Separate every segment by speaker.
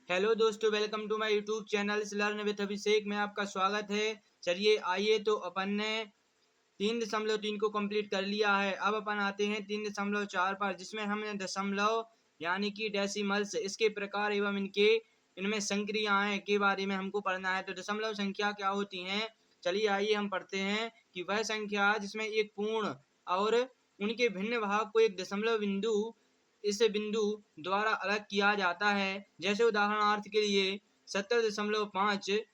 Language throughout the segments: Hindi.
Speaker 1: हेलो दोस्तों, welcome to my YouTube channel learn with Abhishek में आपका स्वागत है। चलिए आइए, तो अपन ने 3.3 को कंप्लीट कर लिया है। अब अपन आते हैं 3.4 पर, जिसमें हमने दशमलव यानी कि डेसिमल्स, इसके प्रकार एवं इनमें संक्रियाएं के बारे में हमको पढ़ना है। तो दशमलव संख्या क्या होती हैं, चलिए आइए हम पढ़ते हैं कि वह संख्या जिसमें एक पूर्ण और उनके भिन्न भाग को एक दशमलव बिंदु इस बिंदु द्वारा अलग किया जाता है। जैसे उदाहरणार्थ के लिए 70.5,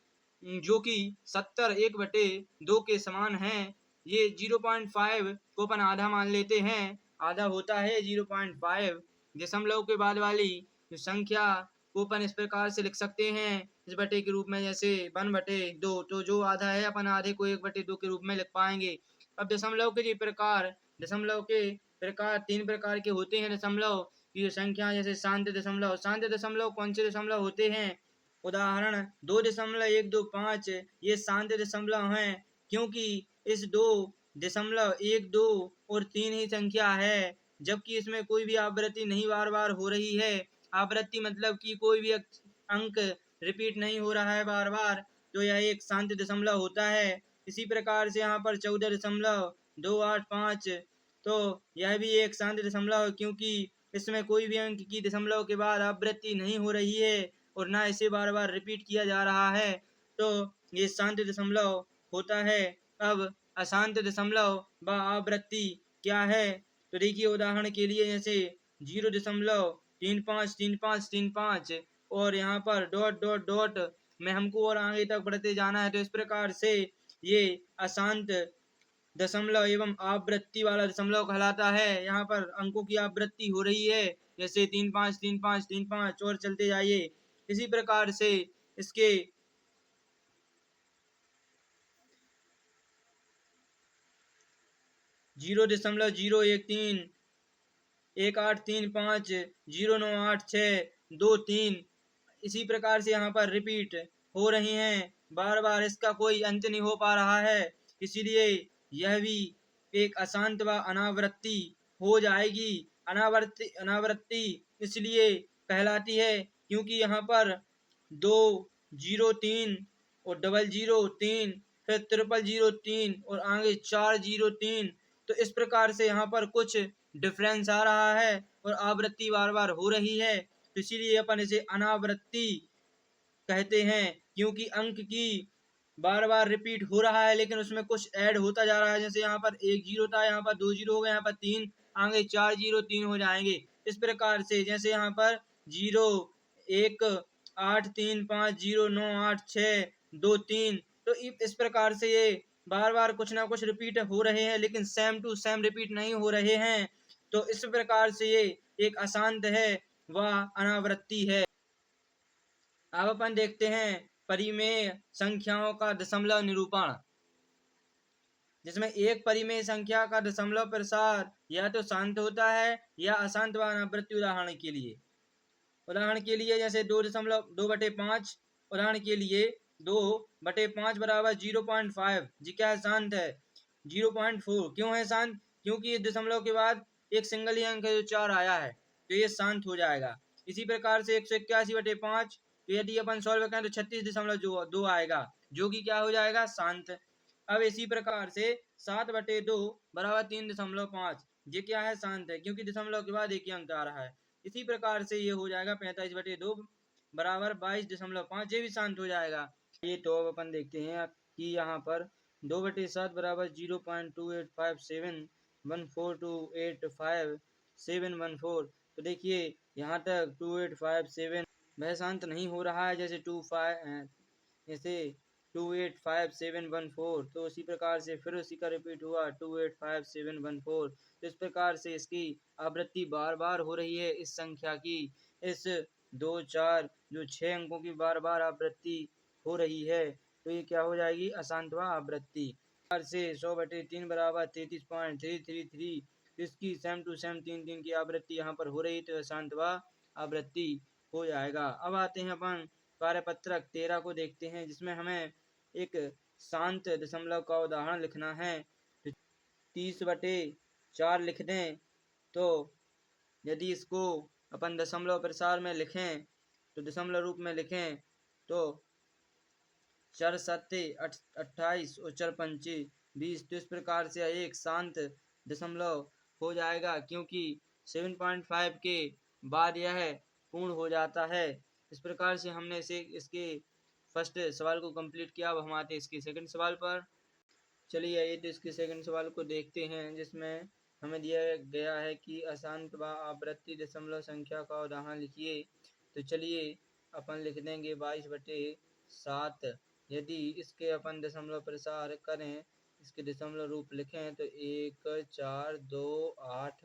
Speaker 1: जो कि 70 1/2 के समान है। ये 0.5 को अपन आधा मान लेते हैं, आधा होता है 0.5। दशमलव के बाद वाली संख्या को अपन इस प्रकार से लिख सकते हैं इस बटे के रूप में, जैसे 1/2। तो जो आधा है अपन आधे को 1/2 के रूप में लिख पाएंगे। अब दशमलव के प्रकार 3 प्रकार के होते हैं। दशमलव की संख्या जैसे शांत दशमलव कौन से दशमलव होते हैं, उदाहरण 2.125, ये शांत दशमलव हैं, क्योंकि इस 2.1, 2 और 3 ही संख्या है, जबकि इसमें कोई भी आवृत्ति नहीं बार बार हो रही है। आवृत्ति मतलब कि कोई भी अंक रिपीट नहीं हो रहा है बार बार, तो यह एक शांत दशमलव होता है। इसी प्रकार से यहाँ पर 14.285, तो यह भी एक शांत दशमलव है, क्योंकि इसमें कोई भी अंक की दशमलव के बाद आवृत्ति नहीं हो रही है और ना इसे बार बार रिपीट किया जा रहा है, तो ये शांत दशमलव होता है। अब अशांत दशमलव व आवृत्ति क्या है, तो देखिए उदाहरण के लिए जैसे 0.353535 और यहाँ पर डॉट डॉट डॉट में हमको और आगे तक बढ़ते जाना है। तो इस प्रकार से ये अशांत दशमलव एवं आवृत्ति वाला दशमलव कहलाता है। यहाँ पर अंकों की आवृत्ति हो रही है, जैसे 353535 और चलते जाइए। इसी प्रकार से इसके 0.013 1835 0986 23, इसी प्रकार से यहाँ पर रिपीट हो रही हैं बार बार, इसका कोई अंत नहीं हो पा रहा है, इसीलिए यह भी एक अशांत व अनावृत्ति हो जाएगी। अनावृत्ति इसलिए कहलाती है क्योंकि यहाँ पर 203 और 003, फिर 00003 और आगे 403, तो इस प्रकार से यहाँ पर कुछ डिफरेंस आ रहा है और आवृत्ति बार बार हो रही है, तो इसीलिए अपन इसे अनावृत्ति कहते हैं, क्योंकि अंक की बार बार रिपीट हो रहा है लेकिन उसमें कुछ ऐड होता जा रहा है। जैसे यहाँ पर 1 जीरो था, यहाँ पर 2 जीरो हो गए, यहाँ पर 3, आगे 403 हो जाएंगे। इस प्रकार से जैसे यहाँ पर 0 1 8 3 5 0 9 8 6 2 3, तो इस प्रकार से ये बार बार कुछ ना कुछ रिपीट हो रहे हैं लेकिन सेम टू सेम रिपीट नहीं हो रहे हैं, तो इस प्रकार से ये एक अशांत है व अनावृत्ति है। अब अपन देखते हैं परिमेय संख्याओं का दशमलव निरूपण, जिसमें एक परिमेय संख्या का दशमलव प्रसार या तो शांत होता है या अशांत व अनावृत्ति। उदाहरण के लिए जैसे 2.2/5, उदाहरण के लिए 2/5 बराबर 0.5, जी क्या है, शांत है। 0.4 क्यों है शांत, क्योंकि इस दशमलव के बाद एक सिंगल ही अंक है जो 4 आया है, तो ये शांत हो जाएगा। इसी प्रकार से 181/5, तो यदि अपन सॉल्व करें तो 36.2 आएगा, जो कि क्या हो जाएगा, शांत। अब इसी प्रकार से 7/2 बराबर 3.5, ये क्या है, शांत है, क्योंकि दशमलव के बाद एक ही अंक आ रहा है। इसी प्रकार से ये हो जाएगा 45/2 बराबर 22.5, ये भी शांत हो जाएगा। ये तो अब अपन देखते हैं कि यहाँ पर 2/7 बराबर 0.285714285714, तो देखिए यहाँ तक 2857 वह शांत नहीं हो रहा है, जैसे 285714, तो उसी प्रकार से फिर उसी का रिपीट हुआ 285714, तो इस प्रकार से इसकी आवृत्ति बार बार हो रही है इस संख्या की। इस 2 4 जो 6 अंकों की बार बार आवृत्ति हो रही है, तो ये क्या हो जाएगी, अशांत व आवृत्ति। से 100/3 बराबर 33.333, इसकी सेम टू सेम 3 की आवृत्ति यहाँ पर हो रही, तो अशांत व आवृत्ति हो जाएगा। अब आते हैं अपन कार्यपत्रक 13 को देखते हैं, जिसमें हमें एक शांत दशमलव का उदाहरण लिखना है। 30/4 लिख दें, तो यदि इसको अपन दशमलव प्रसार में लिखें तो दशमलव रूप में लिखें तो 4 सत्ते 28 और 4 पंचे 20। तो इस प्रकार से एक शांत दशमलव हो जाएगा, क्योंकि 7.5 के बाद यह पूर्ण हो जाता है। इस प्रकार से हमने इसके फर्स्ट सवाल को कंप्लीट किया। अब हम आते हैं इसके सेकंड सवाल पर। चलिए आइए तो इसके सेकंड सवाल को देखते हैं, जिसमें हमें दिया गया है कि अशांत व आवृत्ति दशमलव संख्या का उदाहरण लिखिए। तो चलिए अपन लिख देंगे 22/7। यदि इसके अपन दशमलव प्रसार करें, इसके दशमलव रूप लिखें तो 1 4 2 8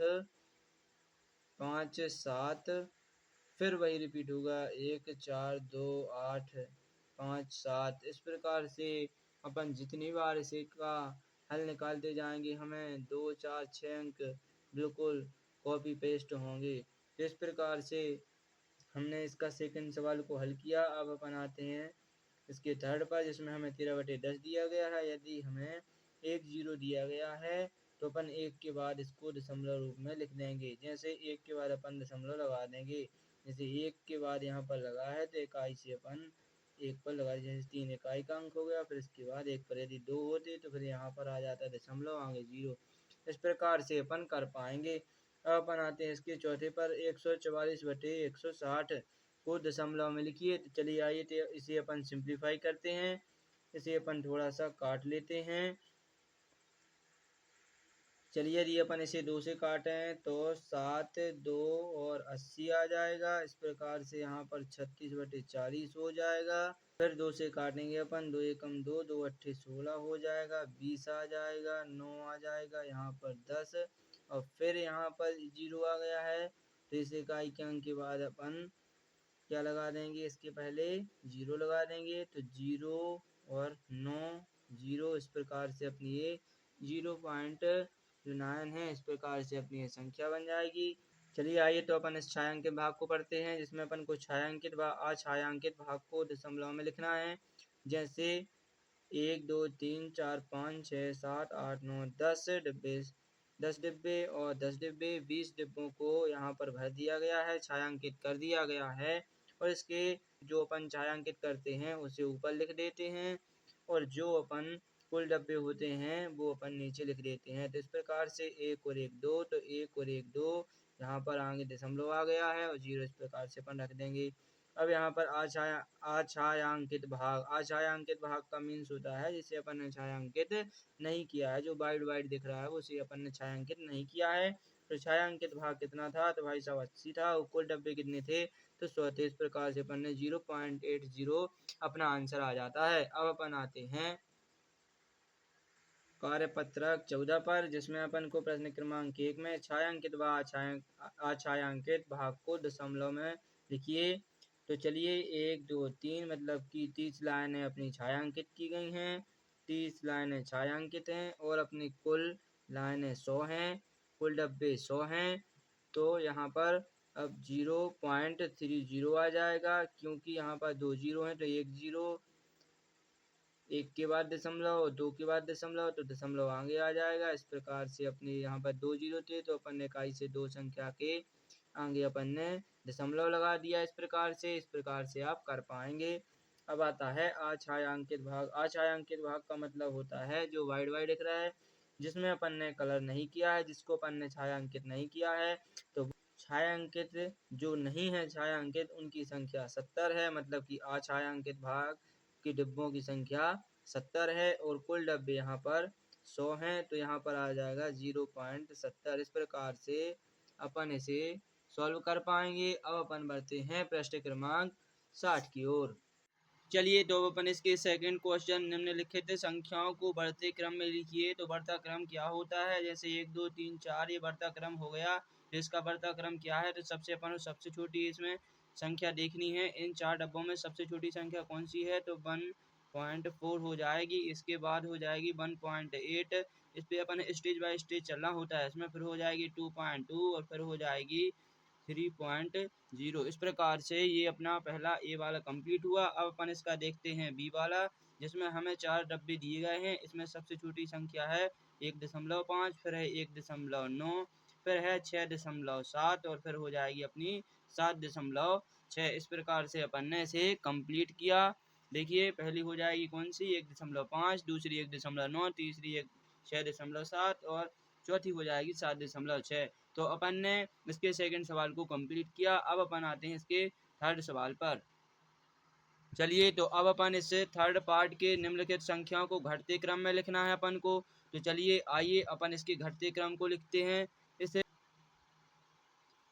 Speaker 1: 5 7, फिर वही रिपीट होगा 1 4 2 8 5 7। इस प्रकार से अपन जितनी बार इसे का हल निकालते जाएंगे, हमें 2 4 6 अंक बिल्कुल कॉपी पेस्ट होंगे। तो इस प्रकार से हमने इसका सेकंड सवाल को हल किया। अब अपन आते हैं इसके थर्ड पर, जिसमें हमें 13/10 दिया गया है। यदि हमें 1 0 दिया गया है तो अपन 1 के बाद इसको दशमलव रूप में लिख देंगे। जैसे 1 के बाद अपन दशमलव लगा देंगे, जैसे 1 के बाद यहाँ पर लगा है तो इकाई से अपन 1 पर लगा, जैसे 3 इकाई का अंक हो गया। फिर इसके बाद 1 पर यदि 2 होते तो फिर यहाँ पर आ जाता दशमलव आगे 0। इस प्रकार से अपन कर पाएंगे। अब अपन आते हैं इसके चौथे पर, 144/160 को दशमलव में लिखिए। तो चलिए आइए तो इसे अपन सिंप्लीफाई करते हैं। इसे अपन थोड़ा सा काट लेते हैं। चलिए यदि अपन इसे 2 से काटें तो 7 2 और 80 आ जाएगा। इस प्रकार से यहाँ पर 36/40 हो जाएगा। फिर 2 से काटेंगे अपन, 2 एकम 2 2 अट्ठे 16 हो जाएगा, 20 आ जाएगा, 9 आ जाएगा, यहाँ पर 10 और फिर यहाँ पर 0 आ गया है। तो इस इकाई के अंक के बाद अपन क्या लगा देंगे, इसके पहले 0 लगा देंगे। तो 0 और 9 0। इस प्रकार से अपनी ये 0.9 है। इस प्रकार से अपनी ये संख्या बन जाएगी। चलिए आइए तो अपन इस छायांकित भाग को पढ़ते हैं, जिसमें अपन को छायांकित व अछायांकित भाग को दशमलव में लिखना है। जैसे 1 2 3 4 5 6 7 8 9 10 डिब्बे, 10 डिब्बे और 10 डिब्बे, 20 डिब्बों को यहाँ पर भर दिया गया है, छायांकित कर दिया गया है। और इसके जो अपन छायांकित करते हैं उसे ऊपर लिख देते हैं, और जो अपन कुल डब्बे होते हैं वो अपन नीचे लिख देते हैं। तो इस प्रकार से 1 और 1 2, तो 1 और 1 2 यहाँ पर आगे दशमलव आ गया है और 0 इस प्रकार से अपन रख देंगे। अब यहाँ पर अछायांकित भाग, अछायांकित भाग का मीन्स होता है जिसे अपन ने छायांकित नहीं किया है। जो वाइड वाइड दिख रहा है वो उसे अपन ने छायांकित नहीं किया है। तो छायांकित भाग कितना था, तो भाई साहब 80 था। और कुल डब्बे कितने थे, तो 100 थे। इस प्रकार से अपन ने 0.80 अपना आंसर आ जाता है। अब अपन आते हैं कार्यपत्रक 14 पर, जिसमें अपन को प्रश्न क्रमांक 1 में छायांकित व अछायांकित भाग को दशमलव में लिखिए। तो चलिए 1 2 3 मतलब कि 30 लाइनें अपनी छायांकित की गई हैं, 30 लाइनें छायांकित हैं और अपनी कुल लाइनें 100 हैं, कुल डब्बे 100 हैं। तो यहाँ पर अब 0.30 आ जाएगा, क्योंकि यहाँ पर 2 0 हैं तो 1 0, 1 के बाद दशमलव, 2 के बाद दशमलव, तो दशमलव आगे आ जाएगा। इस प्रकार से अपने यहाँ पर 2 0 थे तो अपन ने इकाई से 2 संख्या के आगे अपन ने दशमलव लगा दिया। इस प्रकार से आप कर पाएंगे। अब आता है अछायांकित भाग। अछायांकित भाग का मतलब होता है जो वाइड वाइड दिख रहा है, जिसमें अपन ने कलर नहीं किया है, जिसको अपन ने छायांकित नहीं किया है। तो छायांकित जो नहीं है छायांकित, उनकी संख्या 70 है, मतलब कि अछायांकित भाग के डिब्बों की संख्या 70 है और कुल डब्बे यहाँ पर 100 हैं। तो यहाँ पर आ जाएगा 0.70। इस प्रकार से अपन इसे सॉल्व कर पाएंगे। अब अपन बढ़ते हैं प्रश्न क्रमांक 60 की ओर। चलिए तो अपन इसके सेकंड क्वेश्चन निम्नलिखित संख्याओं को बढ़ते क्रम में लिखिए। तो बढ़ता क्रम क्या होता है, जैसे 1 2 3 4 ये बढ़ता क्रम हो गया। तो इसका बढ़ता क्रम क्या है, तो सबसे अपन सबसे छोटी इसमें संख्या देखनी है। इन 4 डब्बों में सबसे छोटी संख्या कौन सी है, तो 1.4 हो जाएगी। इसके बाद हो जाएगी 1.8। इस पे अपन स्टेज बाय स्टेज चलना होता है। इसमें फिर हो जाएगी 2.2 और फिर हो जाएगी 3.0। इस प्रकार से ये अपना पहला ए वाला कंप्लीट हुआ। अब अपन इसका देखते हैं बी वाला, जिसमें हमें 4 डब्बे दिए गए हैं। इसमें सबसे छोटी संख्या है 1.5, फिर है 1.9, फिर है 6.7 और फिर हो जाएगी अपनी 7.4। 6। इस प्रकार से अपन ने इसे कंप्लीट किया। देखिए पहली हो जाएगी कौन सी 1.5, दूसरी 1.9, तीसरी 6.7 और चौथी हो जाएगी 7.6। तो अपन ने इसके सेकंड सवाल को कंप्लीट किया। अब अपन आते हैं इसके थर्ड सवाल पर। चलिए तो अब अपन इस थर्ड पार्ट के निम्नलिखित संख्याओं को घटते क्रम में लिखना है अपन को। तो चलिए आइए अपन इसके घटते क्रम को लिखते हैं। इस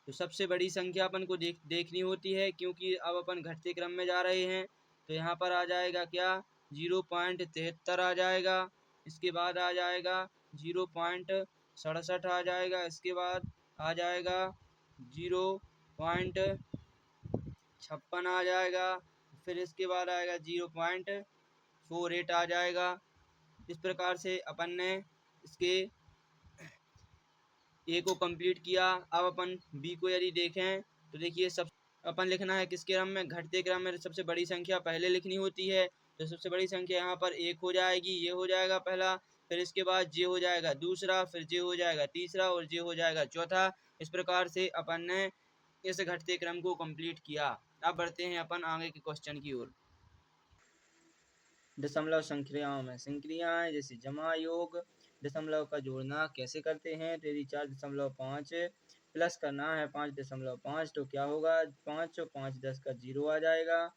Speaker 1: तो सबसे बड़ी संख्या अपन को देखनी होती है, क्योंकि अब अपन घटते क्रम में जा रहे हैं। तो यहाँ पर आ जाएगा क्या 0.73 आ जाएगा। इसके बाद आ जाएगा 0.67 आ जाएगा। इसके बाद आ जाएगा 0.56 आ जाएगा। फिर इसके बाद आएगा 0.48 आ जाएगा। इस प्रकार से अपन ने इसके ए को कंप्लीट किया। अब अपन बी को यदि देखें तो देखिए सब अपन लिखना है किसके क्रम में, घटते क्रम में। सबसे बड़ी संख्या पहले लिखनी होती है। तो सबसे बड़ी संख्या यहाँ पर 1 हो जाएगी, ये हो जाएगा पहला। फिर इसके बाद जे हो जाएगा दूसरा, फिर जे हो जाएगा तीसरा और जे हो जाएगा चौथा। इस प्रकार से अपन ने इस घटते क्रम को कंप्लीट किया। अब बढ़ते हैं अपन आगे के क्वेश्चन की ओर। दशमलव संक्रियाओं में संक्रियाएं जैसे जमा, योग, दशमलव का जोड़ना कैसे करते हैं। तो यदि 4.5 प्लस करना है 5.5 तो क्या होगा, 5 और 5 10 का 0 आ जाएगा।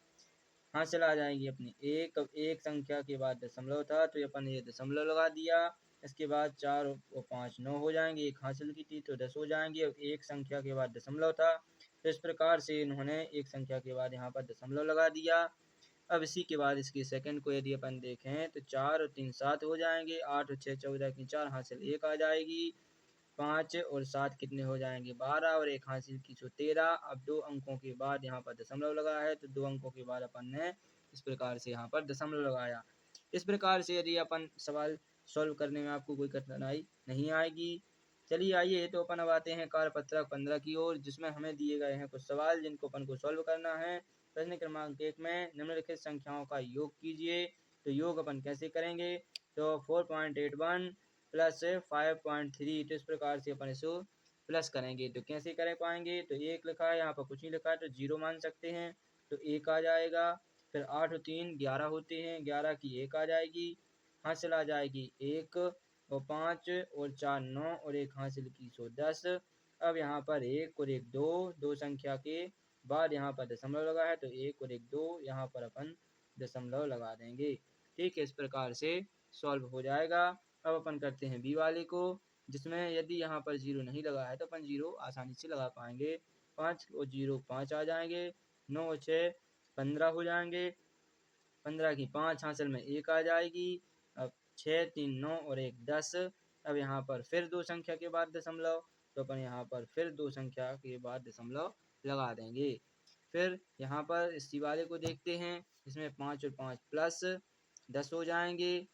Speaker 1: हासिल आ जाएगी अपनी एक संख्या के बाद दशमलव था तो अपन ये दशमलव लगा दिया। इसके बाद 4 और 5 9 हो जाएंगे, एक हासिल की थी तो 10 हो जाएंगे। और एक संख्या के बाद दशमलव था तो इस प्रकार से इन्होंने एक संख्या के बाद यहाँ पर दशमलव लगा दिया। अब इसी के बाद इसकी सेकंड को यदि अपन देखें तो 4 और 3 7 हो जाएंगे, 8 और 6 14 की 4 हासिल 1 आ जाएगी। 5 और 7 कितने हो जाएंगे 12 और एक हासिल की 13। अब 2 अंकों के बाद यहाँ पर दशमलव लगा है तो 2 अंकों के बाद अपन ने इस प्रकार से यहाँ पर दशमलव लगाया। इस प्रकार से यदि अपन सवाल सॉल्व करने में आपको कोई कठिनाई नहीं आएगी। चलिए आइए तो अपन अब आते हैं कार्यपत्रक 15 की ओर, जिसमें हमें दिए गए हैं कुछ सवाल जिनको अपन को सॉल्व करना है। प्रश्न क्रमांक 1 में निम्नलिखित संख्याओं का योग कीजिए। तो योग अपन कैसे करेंगे, तो 4.81 प्लस 5.3। तो इस प्रकार से अपन इसको प्लस करेंगे। तो कैसे कर पाएंगे, तो 1 लिखा है यहाँ पर कुछ नहीं लिखा है तो 0 मान सकते हैं तो 1 आ जाएगा। फिर 8 और 3 11 होते हैं, 11 की 1 आ जाएगी, हासिल आ जाएगी 1 और 5 और 4 9 और एक हासिल की 10। अब यहाँ पर 1 और 1 दो संख्या के बाद यहाँ पर दशमलव लगा है तो 1 और 1 2 यहाँ पर अपन दशमलव लगा देंगे। ठीक है, इस प्रकार से सॉल्व हो जाएगा। अब अपन करते हैं बी वाले को, जिसमें यदि यहाँ पर 0 नहीं लगा है तो अपन 0 आसानी से लगा पाएंगे। 5 और 0 5 आ जाएंगे, 9 और 6 15 हो जाएंगे, 15 की 5 हासिल में 1 आ जाएगी। अब 6 3 9 और 1 10। अब यहाँ पर फिर 2 संख्या के बाद दशमलव, तो अपन यहाँ पर फिर 2 संख्या के बाद दशमलव लगा देंगे। फिर यहाँ पर इसी वाले को देखते हैं, इसमें 5 और 5 प्लस 10 हो जाएंगे,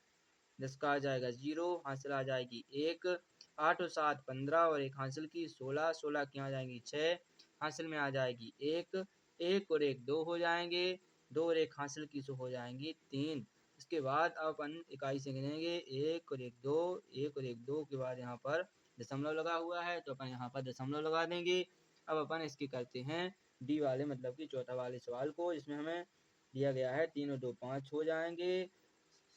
Speaker 1: 10 का आ जाएगा 0, हासिल आ जाएगी 1। 8 और 7 15 और एक हासिल की 16, 16 की आ जाएंगी 6, हासिल में आ जाएगी 1, 1 और 1 2 हो जाएंगे, 2 और एक हासिल की हो जाएंगी 3। इसके बाद अब अपन इकाई से गिनेंगे, 1 और 1 2, 1 और 1 2 के बाद यहाँ पर दशमलव लगा हुआ है तो अपन यहाँ पर दशमलव लगा देंगे। अब अपन इसकी करते हैं डी वाले मतलब कि चौथा वाले सवाल को, जिसमें हमें दिया गया है 3 और 2 5 हो जाएंगे,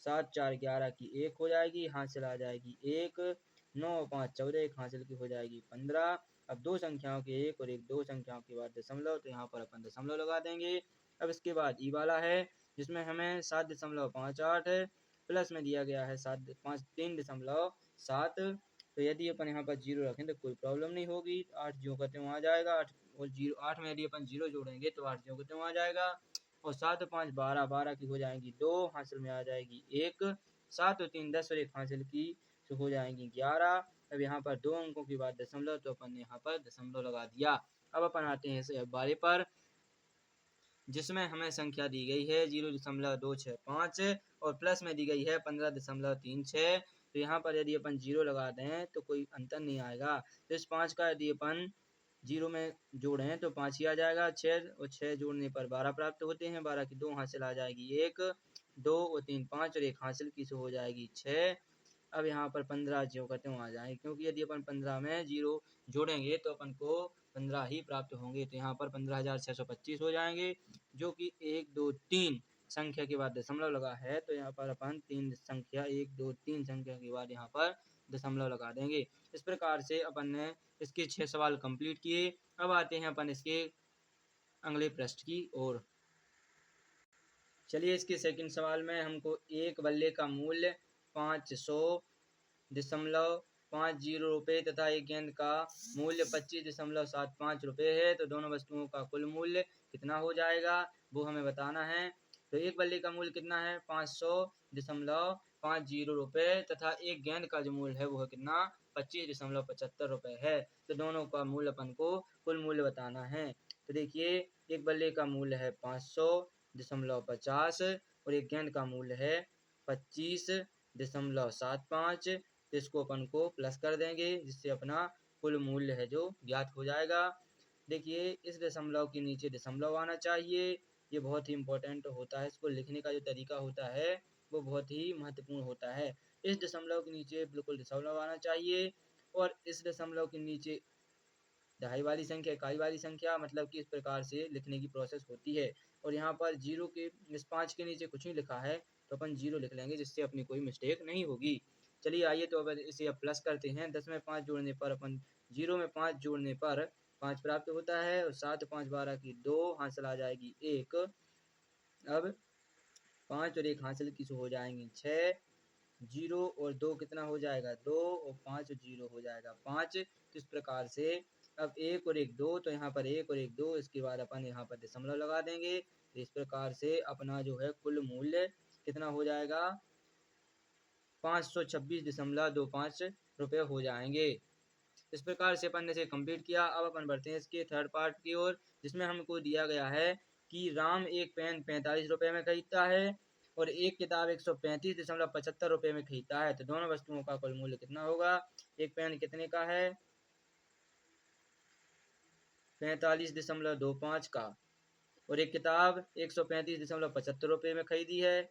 Speaker 1: 7 4 11 की 1 हो जाएगी, हासिल आ जाएगी 1, 9 और 5 14 एक हासिल की हो जाएगी 15। अब 2 संख्याओं के 1 और 1 2 संख्याओं के बाद दशमलव, तो यहाँ पर अपन दशमलव लगा देंगे। अब इसके बाद ई वाला है, जिसमें हमें 7.58 प्लस में दिया गया है 3.7। तो यदि अपन यहाँ पर 0 रखें तो कोई प्रॉब्लम नहीं होगी, 8 ज्यों का त्यों आ जाएगा। 8 और 0 8 में यदि अपन 0 जोड़ेंगे तो 8 ज्यों का त्यों आ जाएगा। और 7 और 5 12, 12 की हो जाएंगी 2, हासिल में आ जाएगी 1, 7 और 3 10 और एक हासिल की तो हो जाएंगी 11। अब यहाँ पर 2 अंकों के बाद दशमलव, तो अपन ने यहाँ पर दशमलव लगा दिया। अब अपन आते हैं इस बारे पर, जिसमें हमें संख्या दी गई है 0.265 और प्लस में दी गई है 15.36। तो यहाँ पर यदि अपन 0 लगा दें तो कोई अंतर नहीं आएगा। तो इस 5 का यदि अपन 0 में जोड़ें तो 5 ही आ जाएगा। 6 और 6 जोड़ने पर 12 प्राप्त होते हैं, 12 की 2 हासिल आ जाएगी 1, 2 और 3 5 और एक हासिल की हो जाएगी 6। अब यहाँ पर 15 ज्यों का त्यों आ जाएंगे, क्योंकि यदि अपन 15 में 0 जोड़ेंगे तो अपन को 15 ही प्राप्त होंगे। तो यहाँ पर 15,625 हो जाएंगे, जो कि 1 2 3 संख्या के बाद दशमलव लगा है। तो यहाँ पर अपन 3 संख्या 1 2 3 संख्या के बाद यहाँ पर दशमलव लगा देंगे। इस प्रकार से अपन ने इसके 6 सवाल कंप्लीट किए। अब आते हैं अपन इसके अगले पृष्ठ की ओर। चलिए, इसके सेकंड सवाल में हमको एक बल्ले का मूल्य 500.50 रुपये तथा एक गेंद का मूल्य 25.75 रुपये है। तो दोनों वस्तुओं का कुल मूल्य कितना हो जाएगा, वो हमें बताना है। तो एक बल्ले का मूल्य कितना है, 500.50 रुपये तथा एक गेंद का जो मूल्य है वो है कितना, 25.75 रुपये है। तो दोनों का मूल्य अपन को कुल मूल्य बताना है। तो देखिए, एक बल्ले का मूल्य है 500.50 और एक गेंद का मूल्य है 25.75। तो इसको अपन को प्लस कर देंगे, जिससे अपना कुल मूल्य है जो ज्ञात हो जाएगा। देखिए, इस दशमलव के नीचे दशमलव आना चाहिए, ये बहुत ही इम्पोर्टेंट होता है। इसको लिखने का जो तरीका होता है वो बहुत ही महत्वपूर्ण होता है। इस दशमलव के नीचे बिल्कुल दशमलव आना चाहिए, और इस दशमलव के नीचे दहाई वाली संख्या, इकाई वाली संख्या, मतलब कि इस प्रकार से लिखने की प्रोसेस होती है। और यहाँ पर जीरो के, इस 5 के नीचे कुछ नहीं लिखा है तो अपन 0 लिख लेंगे, जिससे अपनी कोई मिस्टेक नहीं होगी। चलिए आइए, तो अब इसे अब प्लस करते हैं। 10 में 5 जोड़ने पर अपन 0 में 5 जोड़ने पर 5 प्राप्त होता है, और 7 5 12 की 2 हासिल आ जाएगी 1। अब 5 और 1 हासिल की हो जाएंगी 6, 0 और 2 कितना हो जाएगा 2, और 5 और 0 हो जाएगा 5। तो इस प्रकार से अब 1 और 1 2, तो यहाँ पर 1 और 1 2, इसके बाद अपन यहाँ पर दशमलव लगा देंगे। तो इस प्रकार से अपना जो है कुल मूल्य कितना हो जाएगा, 526.25 रुपये हो जाएंगे। इस प्रकार से अपन ने इसे कंप्लीट किया। अब अपन बढ़ते हैं इसके थर्ड पार्ट की ओर, जिसमें हमको दिया गया है कि राम एक पेन 45 रुपये में खरीदता है और एक किताब 135.75 रुपये में खरीदता है। तो दोनों वस्तुओं का कुल मूल्य कितना होगा। एक पेन कितने का है, 45.25 का, और एक किताब 135.75 रुपये में खरीदी है।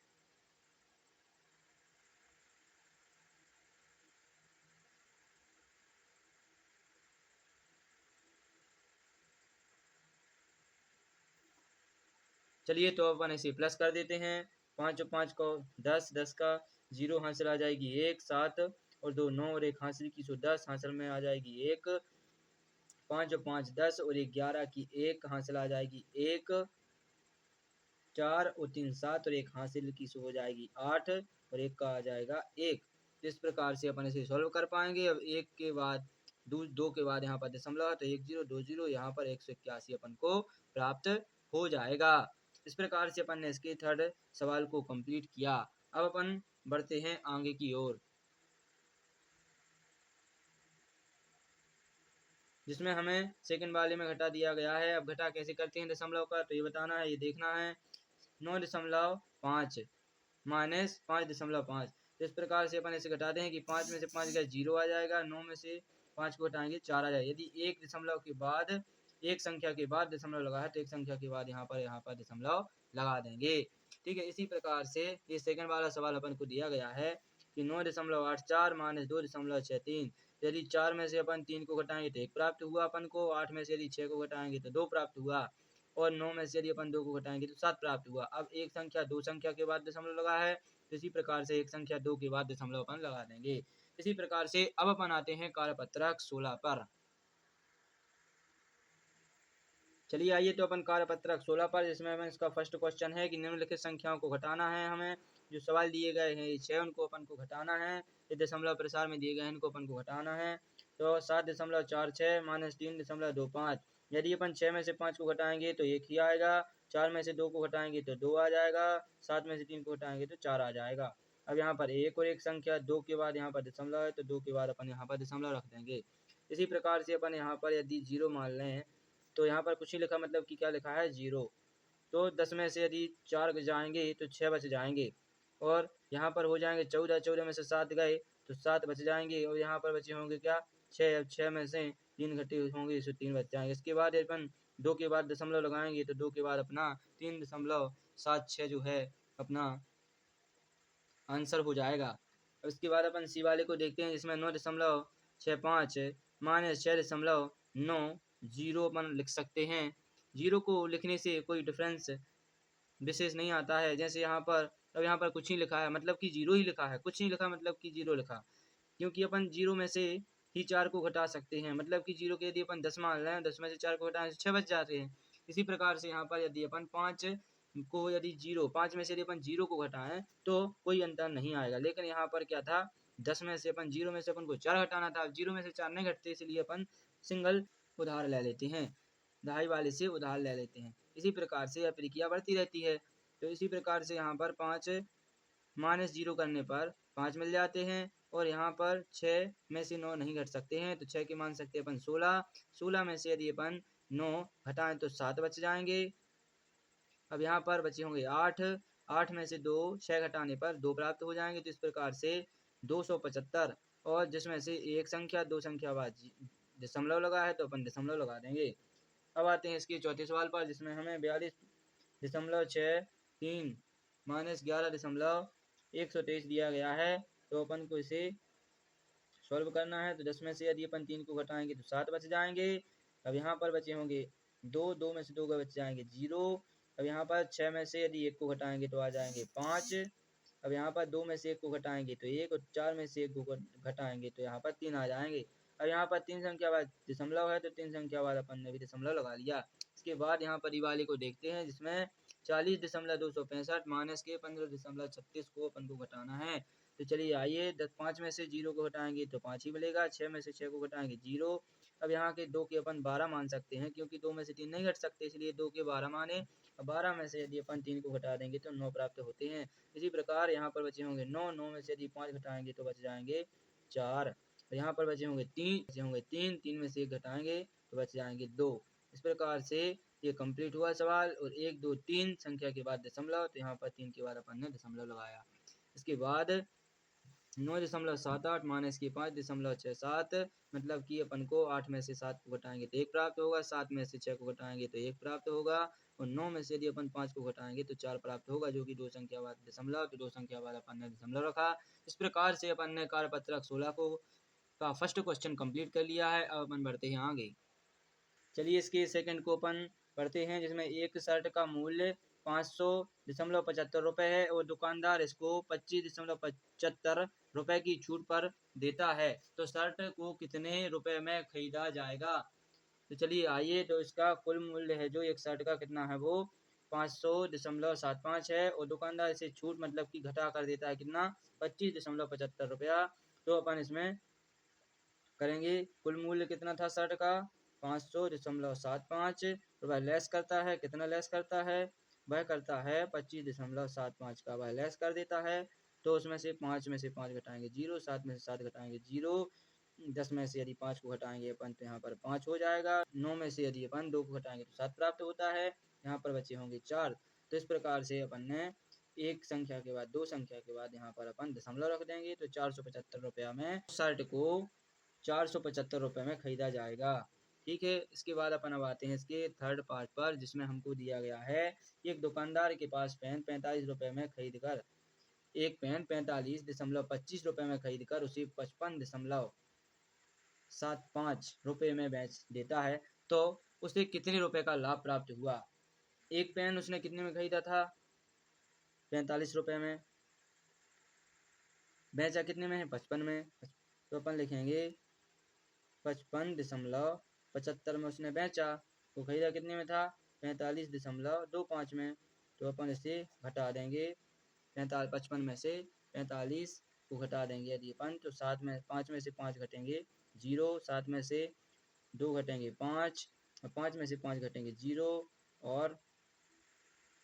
Speaker 1: चलिए, तो अपन इसे प्लस कर देते हैं। 5 और 5 को 10, 10 का 0 हासिल आ जाएगी 1, 7 और 2 9 और 1 हासिल की 10 हासिल में आ जाएगी 1, 5 और 5 10 और 1 11 की 1 हासिल आ जाएगी 1, 4 और 3 7 और 1 हासिल की हो जाएगी 8 और 1 का आ जाएगा 1। इस प्रकार से अपन इसे सॉल्व कर पाएंगे। अब 1 के बाद 2 के बाद यहाँ पर दशमलव है, तो 1 0 2 0, यहाँ पर 181 अपन को प्राप्त हो जाएगा। इस प्रकार से अपन ने इसके थर्ड सवाल को कंप्लीट किया। अब अपन बढ़ते हैं आगे की ओर, जिसमें हमें सेकंड वाले में घटा दिया गया है। अब घटा कैसे करते हैं दशमलव का, तो ये बताना है, ये देखना है। 9.5 माइनस 5.5। तो इस प्रकार से अपन इसे घटाते हैं कि 5 में से 5 गया 0 आ जाएगा, 9 में से 5 को घटाएंगे 4 आ जाएगा। यदि एक दशमलव के बाद एक संख्या के बाद दशमलव लगा है, तो एक संख्या के बाद यहाँ पर दशमलव लगा देंगे। ठीक है, इसी प्रकार से ये सेकंड वाला सवाल अपन को दिया गया है कि 9.84 माइनस 2.63। यदि 4 में से अपन 3 को घटाएंगे तो 1 प्राप्त हुआ अपन को, 8 में से यदि 6 को घटाएंगे तो 2 प्राप्त हुआ, और 9 में से यदि अपन 2 को घटाएंगे तो 7 प्राप्त हुआ। अब एक संख्या दो संख्या के बाद दशमलव लगा है, तो इसी प्रकार से एक संख्या 2 के बाद दशमलव अपन लगा देंगे। इसी प्रकार से अब अपन आते हैं कार्यपत्रक 16 पर। चलिए आइए, तो अपन कार्यपत्रक 16 पर, जिसमें हमें इसका फर्स्ट क्वेश्चन है कि निम्नलिखित संख्याओं को घटाना है। हमें जो सवाल दिए गए हैं ये 6, उनको अपन को घटाना है। ये दशमलव प्रसार में दिए गए हैं, इनको अपन को घटाना है। तो 7.46 माइनस 3.25। यदि अपन 6 में से 5 को घटाएंगे तो 1 ही आएगा, 4 में से 2 को घटाएंगे तो 2 आ जाएगा, 7 में से 3 को घटाएंगे तो 4 आ जाएगा। अब यहाँ पर एक और एक संख्या 2 के बाद यहाँ पर दशमलव है, तो 2 के बाद अपन यहाँ पर दशमलव रख देंगे। इसी प्रकार से अपन यहाँ पर यदि 0 मान लें, तो यहाँ पर कुछ ही लिखा, मतलब कि क्या लिखा है 0। तो 10 में से यदि 4 जाएंगे तो 6 बच जाएंगे, और यहाँ पर हो जाएंगे 14, 14 में से 7 गए तो 7 बच जाएंगे, और यहाँ पर बचे होंगे क्या 6। अब 6 में से 3 घटे होंगे तो 3 बच जाएंगे। इसके बाद अपन 2 के बाद दशमलव लगाएंगे, तो 2 के बाद अपना 3.76 जो है अपना आंसर हो जाएगा। उसके बाद अपन सी वाले को देखते हैं, जिसमें 9.65 माइनस 6.9 जीरो अपन लिख सकते हैं। जीरो को लिखने से कोई डिफरेंस विशेष नहीं आता है। जैसे यहाँ पर, अब यहाँ पर कुछ नहीं लिखा है मतलब कि जीरो ही लिखा है, कुछ नहीं लिखा मतलब कि जीरो लिखा, क्योंकि अपन जीरो में से ही 4 को घटा सकते हैं। मतलब कि जीरो के यदि अपन 10 मान लें, 10 में से 4 को घटाएं तो 6 बच जाते हैं। इसी प्रकार से यहाँ पर यदि अपन 5 को, यदि जीरो 5 में से यदि अपन जीरो को घटाएं तो कोई अंतर नहीं आएगा। लेकिन यहाँ पर क्या था, 10 में से अपन जीरो में से अपन को 4 घटाना था, जीरो में से 4 नहीं घटते, इसलिए अपन सिंगल उधार ले लेते हैं, दहाई वाले से उधार ले लेते हैं। इसी प्रकार से यह प्रक्रिया बढ़ती रहती है। तो इसी प्रकार से यहाँ पर 5 माइनस जीरो करने पर 5 मिल जाते हैं, और यहाँ पर 6 में से 9 नहीं घट सकते हैं, तो 6 के मान सकते हैं अपन 16। 16 में से यदि अपन 9 घटाएं तो 7 बच जाएंगे। अब यहाँ पर बचे होंगे 8, 8 में से 2 6 घटाने पर 2 प्राप्त हो जाएंगे। तो इस प्रकार से 275, और जिसमें से एक संख्या दो संख्या बाद दशमलव लगा है तो अपन दशमलव लगा देंगे। अब आते हैं इसके चौथे सवाल पर, जिसमें हमें 42.63 माइनस 11.123 दिया गया है। तो अपन को इसे सॉल्व करना है। तो 10 में से यदि अपन 3 को घटाएंगे तो 7 बच जाएंगे। अब यहाँ पर बचे होंगे 2, 2 में से 2 का बच जाएंगे 0। अब यहाँ पर 6 में से यदि 1 को घटाएंगे तो आ जाएंगे 5। अब यहाँ पर 2 में से 1 को घटाएंगे तो 1, और 4 में से 1 को घटाएंगे तो यहाँ पर 3 आ जाएंगे। अब यहाँ पर 3 संख्या बाद दशमलव है, तो 3 संख्या बाद अपन ने भी दशमलव लगा लिया। इसके बाद यहाँ पर वाले को देखते हैं, जिसमें 40.265 माइनस के 15.36 को अपन को घटाना है। तो चलिए आइए, 5 में से 0 को घटाएंगे तो 5 ही मिलेगा, 6 में से 6 को घटाएंगे 0। अब यहाँ के 2 के अपन 12 मान सकते हैं, क्योंकि 2 में से 3 नहीं घट सकते, इसलिए 2 के 12 माने। अब 12 में से यदि अपन 3 को घटा देंगे तो 9 प्राप्त होते हैं। इसी प्रकार यहाँ पर बचे होंगे 9, 9 में से यदि 5 घटाएंगे तो बच जाएंगे 4। यहाँ पर बचे होंगे 3, 3 में से 1 घटाएंगे तो बच जाएंगे 2। इस प्रकार से ये कंप्लीट हुआ सवाल। और 1, 2, 3 संख्या के बाद दशमलव, तो यहाँ पर 3 के बाद अपन ने दशमलव लगाया। इसके बाद 9.78 माइनस की 5.67, मतलब कि अपन को 8 में से 7 को घटाएंगे तो 1 प्राप्त होगा, 7 में से 6 को घटाएंगे तो 1 प्राप्त होगा, और 9 में से यदि अपन 5 को घटाएंगे तो 4 प्राप्त होगा, जो कि 2 संख्या बाद दशमलव, तो 2 संख्या बाद अपन ने दशमलव रखा। इस प्रकार से अपन ने कार्यपत्रक 16 को का फर्स्ट क्वेश्चन कंप्लीट कर लिया है। अब अपन बढ़ते हैं आगे। चलिए इसके सेकंड को अपन पढ़ते हैं, जिसमें एक शर्ट का मूल्य 500.75 रुपये है, और दुकानदार इसको 25.75 रुपये की छूट पर देता है। तो शर्ट को कितने रुपए में खरीदा जाएगा? तो चलिए आइए, तो इसका कुल मूल्य है जो एक शर्ट का कितना है, वो 500.75 है, और दुकानदार इसे छूट मतलब कि घटा कर देता है कितना, 25.75 रुपया। तो अपन इसमें करेंगे, कुल मूल्य कितना था शर्ट का, 500.75 रुपये, लेस करता है, कितना लेस करता है, वह करता है 25.75 का, वह लेस कर देता है। तो उसमें से 5 में से 5 घटाएंगे 0, 7 में से 7 घटाएंगे 0, 10 में से यदि 5 को घटाएंगे अपन तो यहाँ पर 5 हो जाएगा, 9 में से यदि अपन 2 को घटाएंगे तो 7 प्राप्त होता है, यहाँ पर बचे होंगे 4। तो इस प्रकार से अपन ने एक संख्या के बाद दो संख्या के बाद यहाँ पर अपन दशमलव रख देंगे। तो 475 रुपया में शर्ट को 475 रुपये में खरीदा जाएगा। ठीक है, इसके बाद अपन अब आते हैं इसके थर्ड पार्ट पर, जिसमें हमको दिया गया है, एक दुकानदार के पास पेन 45 रुपये में खरीद कर, एक पेन 45.25 रुपये में खरीद कर उसे 55.75 रुपये में बेच देता है। तो उसे कितने रुपए का लाभ प्राप्त हुआ? एक पेन उसने कितने में खरीदा था, 45 रुपये में, बेचा कितने में है, 55 में। तो अपन लिखेंगे 55.75 में उसने बेचा, तो खरीदा कितने में था, 45.25 में। तो अपन इसे घटा देंगे, 55 में से 45 को घटा देंगे यदि अपन, तो 7 में 5 में से 5 घटेंगे 0, 7 में से 2 घटेंगे 5, और 5 में से 5 घटेंगे 0, और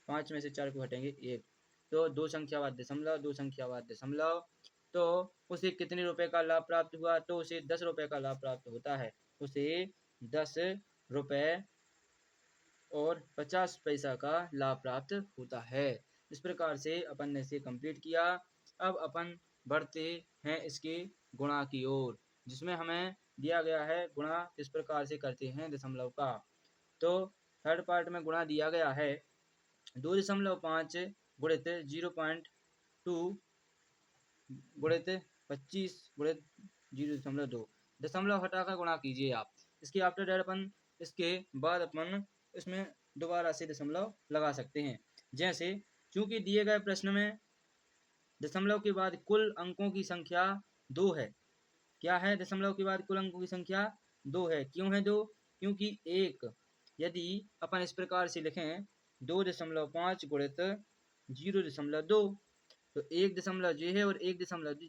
Speaker 1: 5 में से 4 को घटेंगे 1। तो 2 संख्या बाद दशमलव, 2 संख्या बाद दशमलव। तो उसे कितने रुपए का लाभ प्राप्त हुआ? तो उसे 10 रुपए का लाभ प्राप्त होता है, उसे 10 रुपए और 50 पैसा का लाभ प्राप्त होता है। इस प्रकार से अपन ने इसे कंप्लीट किया। अब अपन बढ़ते हैं इसके गुणा की ओर, जिसमें हमें दिया गया है गुणा किस प्रकार से करते हैं दशमलव का। तो थर्ड पार्ट में गुणा दिया गया है 2.5 गुणित 0.2 गुणित 25 गुणित 0.2, दशमलव हटाकर गुणा कीजिए आप। इसके आफ्टर डेट अपन इसके बाद अपन इसमें दोबारा से दशमलव लगा सकते हैं। जैसे चूंकि दिए गए प्रश्न में दशमलव के बाद कुल अंकों की संख्या 2 है। क्या है? दशमलव के बाद कुल अंकों की संख्या 2 है। क्यों है 2? क्योंकि एक, यदि अपन इस प्रकार से लिखें 2.5 गुणित 0.2, तो 1 जे है और 1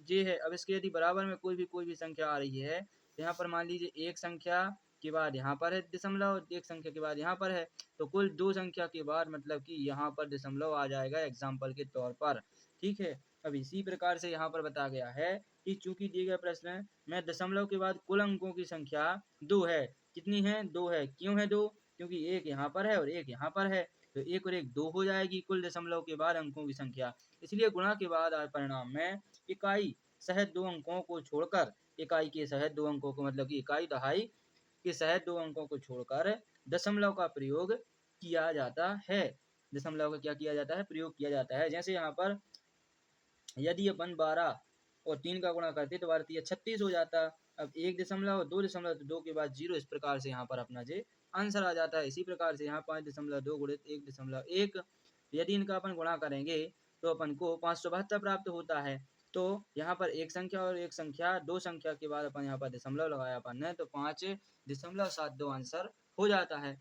Speaker 1: जे है। अब इसके यदि बराबर में कोई भी संख्या आ रही है, तो यहाँ पर मान लीजिए एक संख्या के बाद यहाँ पर है दशमलव, एक संख्या के बाद यहाँ पर है, तो कुल 2 संख्या के बाद मतलब कि यहाँ पर दशमलव आ जाएगा एग्जाम्पल के तौर पर। ठीक है। अब इसी प्रकार से यहाँ पर बताया गया है कि चूंकि दिए गए प्रश्न में दशमलव के बाद कुल अंकों की संख्या 2 है। कितनी है? 2 है। क्यों है 2? क्योंकि एक यहाँ पर है और एक यहाँ पर है, तो एक और एक 2 हो जाएगी कुल दशमलव के बाद अंकों की संख्या। इसलिए गुणा के बाद आए परिणाम में इकाई सहित 2 अंकों को छोड़कर, इकाई के सहित 2 अंकों को मतलब कि इकाई दहाई के सहित 2 अंकों को छोड़कर दशमलव का प्रयोग किया जाता है। दशमलव का क्या किया जाता है? प्रयोग किया जाता है। जैसे यहाँ पर यदि अपन 12 और 3 का गुणा करते तो 12 36 हो जाता। अब 1 2 तो 2 के बाद 0, इस प्रकार से यहाँ पर अपना जे आंसर आ जाता है। इसी प्रकार से यहाँ 5.2 गुणित 1.1, यदि इनका अपन गुणा करेंगे तो अपन को 572 प्राप्त होता है। तो यहाँ पर एक संख्या और एक संख्या, 2 संख्या के बाद अपन यहाँ पर दशमलव लगाया अपन ने, तो 5.72 आंसर हो जाता है।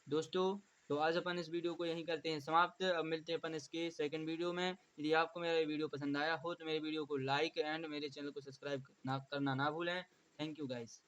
Speaker 1: दोस्तों, तो आज अपन इस वीडियो को यहीं करते हैं समाप्त। अब मिलते हैं अपन इसके सेकंड वीडियो में। यदि आपको मेरा ये वीडियो पसंद आया हो तो मेरे वीडियो को लाइक एंड मेरे चैनल को सब्सक्राइब करना ना भूलें। Thank you guys.